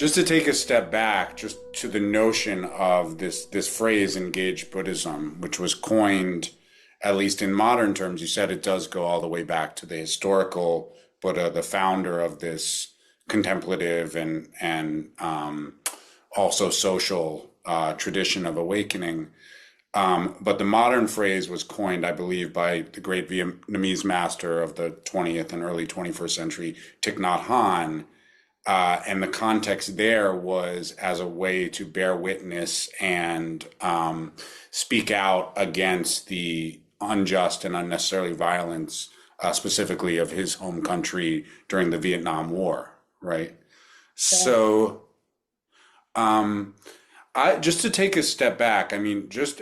Just to take a step back, just to the notion of this phrase "engaged Buddhism," which was coined, at least in modern terms. You said it does go all the way back to the historical Buddha, the founder of this contemplative and also social tradition of awakening. But the modern phrase was coined, I believe, by the great Vietnamese master of the 20th and early 21st century, Thich Nhat Hanh. And the context there was as a way to bear witness and speak out against the unjust and unnecessary violence, specifically of his home country during the Vietnam War, right? Yeah. So, I just to take a step back, I mean, just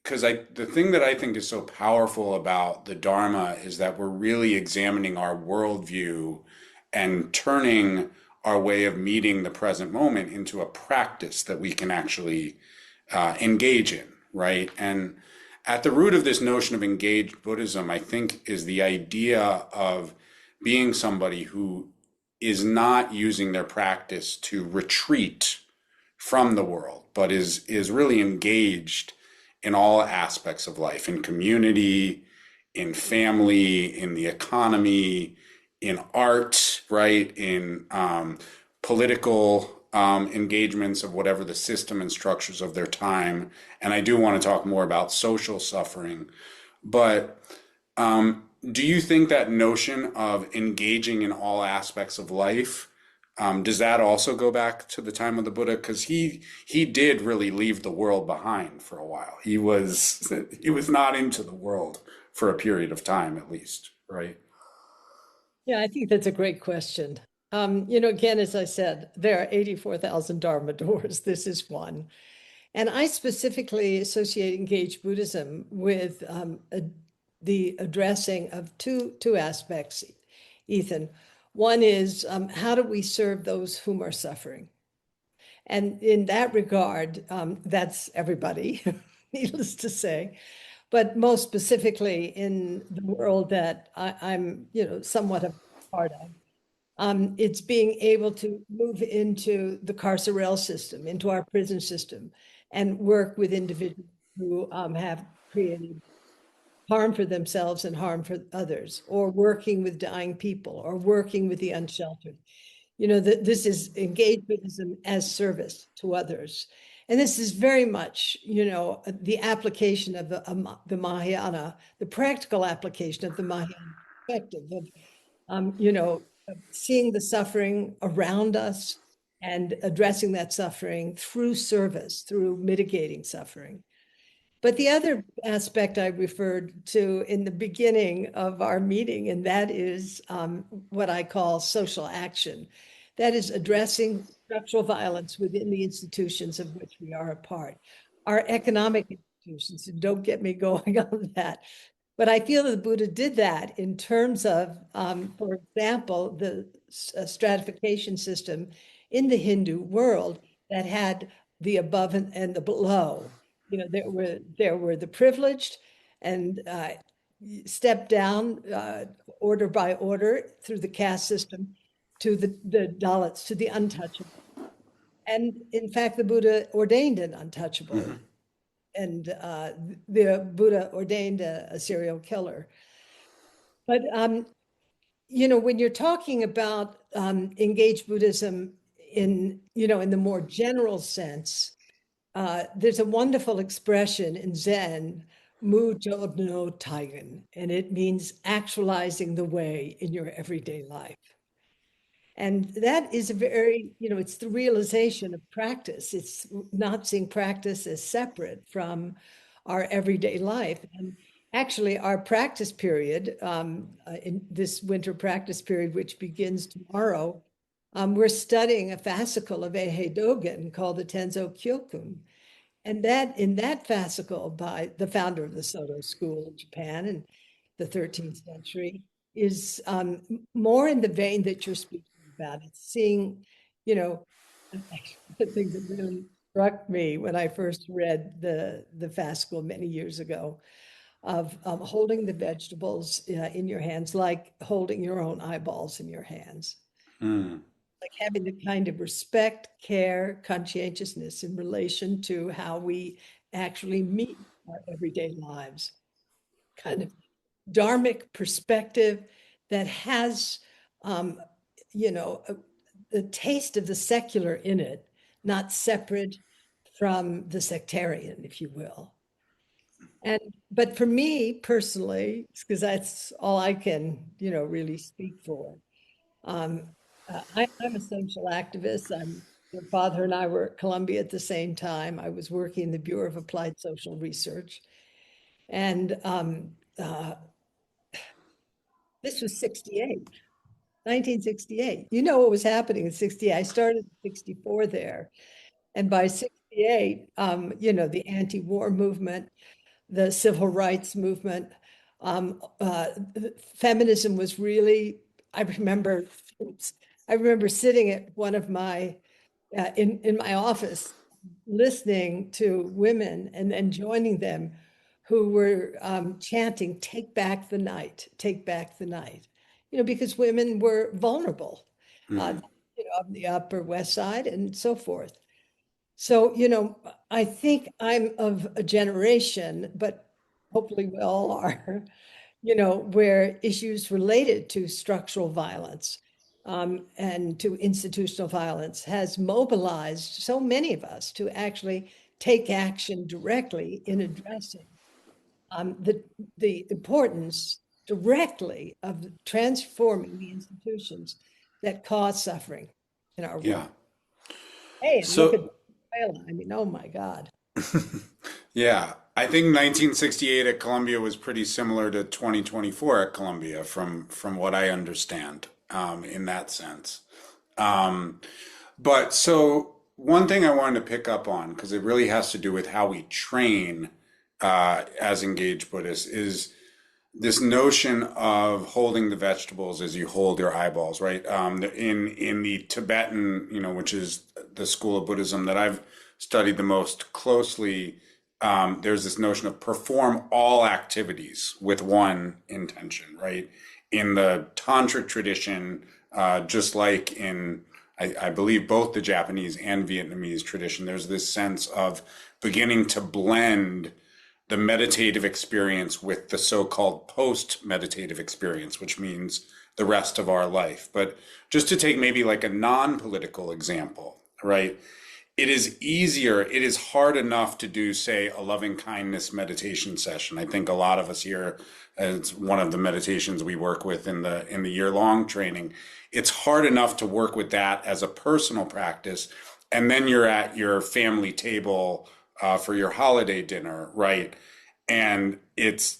because the thing that I think is so powerful about the Dharma is that we're really examining our worldview and turning our way of meeting the present moment into a practice that we can actually engage in, right? And at the root of this notion of engaged Buddhism, I think, is the idea of being somebody who is not using their practice to retreat from the world, but is really engaged in all aspects of life, in community, in family, in the economy, in art, right, in political engagements of whatever the system and structures of their time. And I do want to talk more about social suffering. But do you think that notion of engaging in all aspects of life, does that also go back to the time of the Buddha? Because he did really leave the world behind for a while. He was not into the world for a period of time, at least, right? Yeah, I think that's a great question. Again, as I said, there are 84,000 Dharma doors. This is one. And I specifically associate engaged Buddhism with the addressing of two aspects, Ethan. One is how do we serve those whom are suffering? And in that regard, that's everybody, needless to say. But most specifically in the world that I'm, somewhat a part of, it's being able to move into the carceral system, into our prison system, and work with individuals who have created harm for themselves and harm for others, or working with dying people, or working with the unsheltered. That this is engaged Buddhism as service to others. And this is very much, the application of the Mahayana, the practical application of the Mahayana perspective of, seeing the suffering around us and addressing that suffering through service, through mitigating suffering. But the other aspect I referred to in the beginning of our meeting, and that is what I call social action. That is addressing structural violence within the institutions of which we are a part. Our economic institutions, and don't get me going on that. But I feel that the Buddha did that in terms of, for example, the stratification system in the Hindu world that had the above and the below. There were the privileged and stepped down order by order through the caste system to the Dalits, to the untouchable. And in fact, the Buddha ordained an untouchable. Mhm. And the Buddha ordained a serial killer. But when you're talking about engaged Buddhism in the more general sense, there's a wonderful expression in Zen, Mu Jo no Taigen, and it means actualizing the way in your everyday life. And that is a very, it's the realization of practice. It's not seeing practice as separate from our everyday life. And actually, our practice period, in this winter practice period, which begins tomorrow, we're studying a fascicle of Eihei Dogen called the Tenzo Kyokun. And that in that fascicle by the founder of the Soto school in Japan in the 13th century is more in the vein that you're speaking about. It's seeing, you know, the thing that really struck me when I first read the fascicle many years ago of holding the vegetables in your hands, like holding your own eyeballs in your hands. Mm. like having the kind of respect, care, conscientiousness in relation to how we actually meet our everyday lives. Kind of dharmic perspective that has, um, you know, the taste of the secular in it, not separate from the sectarian, if you will. And but for me personally, because that's all I can, really speak for. Um, I'm a social activist. Your father and I were at Columbia at the same time. I was working in the Bureau of Applied Social Research, and this was 68, 1968. You know what was happening in 68. I started in 64 there. And by 68, the anti-war movement, the civil rights movement, feminism was really, I remember, I remember sitting at one of my, in my office, listening to women and then joining them who were chanting, "Take back the night, take back the night," because women were vulnerable, uh, Mm. on the Upper West Side and so forth. So, I think I'm of a generation, but hopefully we all are, where issues related to structural violence and to institutional violence has mobilized so many of us to actually take action directly in addressing the importance directly of transforming the institutions that cause suffering in our Yeah. world. Hey, and look at So, Venezuela. I mean, oh my God. yeah, I think 1968 at Columbia was pretty similar to 2024 at Columbia, from what I understand, in that sense. Um, but so one thing I wanted to pick up on, because it really has to do with how we train as engaged Buddhists, is this notion of holding the vegetables as you hold your eyeballs, right? In the Tibetan, which is the school of Buddhism that I've studied the most closely, there's this notion of perform all activities with one intention, right? In the tantric tradition, just like in, I believe, both the Japanese and Vietnamese tradition, there's this sense of beginning to blend the meditative experience with the so-called post-meditative experience, which means the rest of our life. But just to take maybe like a non-political example, right? It is hard enough to do, say, a loving kindness meditation session. I think a lot of us here, it's one of the meditations we work with in the year-long training. It's hard enough to work with that as a personal practice. And then you're at your family table for your holiday dinner, right? And it's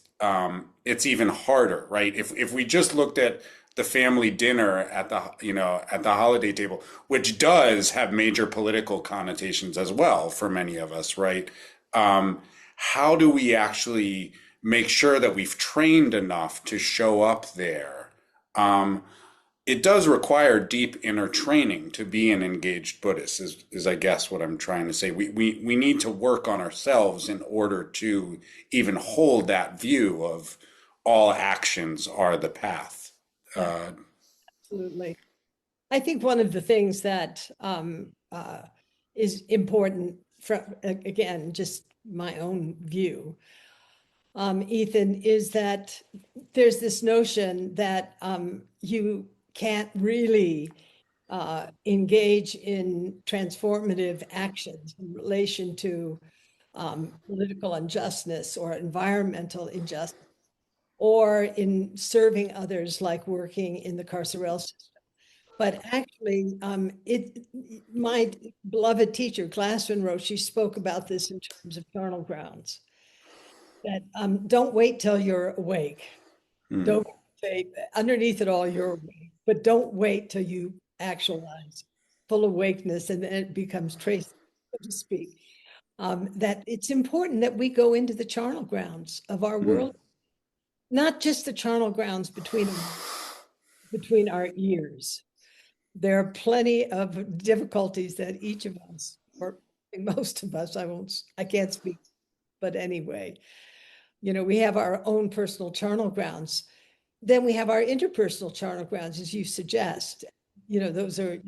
even harder, right? If we just looked at the family dinner at the holiday table, which does have major political connotations as well for many of us, right? How do we actually make sure that we've trained enough to show up there? It does require deep inner training to be an engaged Buddhist, is I guess what I'm trying to say. We need to work on ourselves in order to even hold that view of all actions are the path. Yeah, Uh, absolutely. I think one of the things that is important from, again, just my own view, Ethan, is that there's this notion that you can't really engage in transformative actions in relation to political injustice or environmental injustice, or in serving others, like working in the carceral system. But actually, my beloved teacher, Glassman Roshi, spoke about this in terms of charnel grounds, that don't wait till you're awake. hmm, Don't say underneath it all, you're awake, but don't wait till you actualize full awakeness and then it becomes trace, so to speak. That it's important that we go into the charnel grounds of our hmm, world, not just the charnel grounds between our ears. There are plenty of difficulties that each of us, or most of us, I can't speak, but anyway, we have our own personal charnel grounds. Then we have our interpersonal charnel grounds, as you suggest. Those are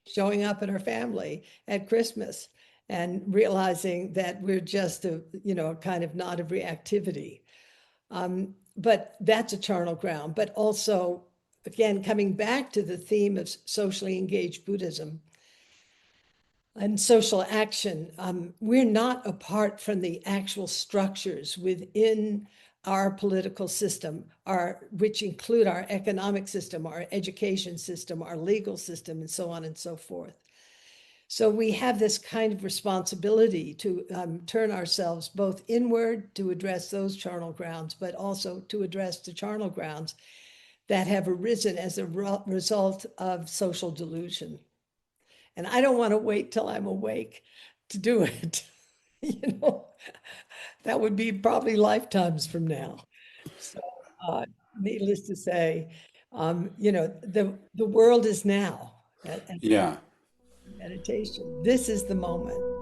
showing up at our family at Christmas and realizing that we're just a, a kind of knot of reactivity. But that's a charnel ground. But also, again, coming back to the theme of socially engaged Buddhism and social action, we're not apart from the actual structures within our political system, which include our economic system, our education system, our legal system, and so on and so forth. So we have this kind of responsibility to turn ourselves both inward to address those charnel grounds, but also to address the charnel grounds that have arisen as a result of social delusion. And I don't want to wait till I'm awake to do it. you know, that would be probably lifetimes from now. So, needless to say, the world is now. And Yeah. meditation. This is the moment.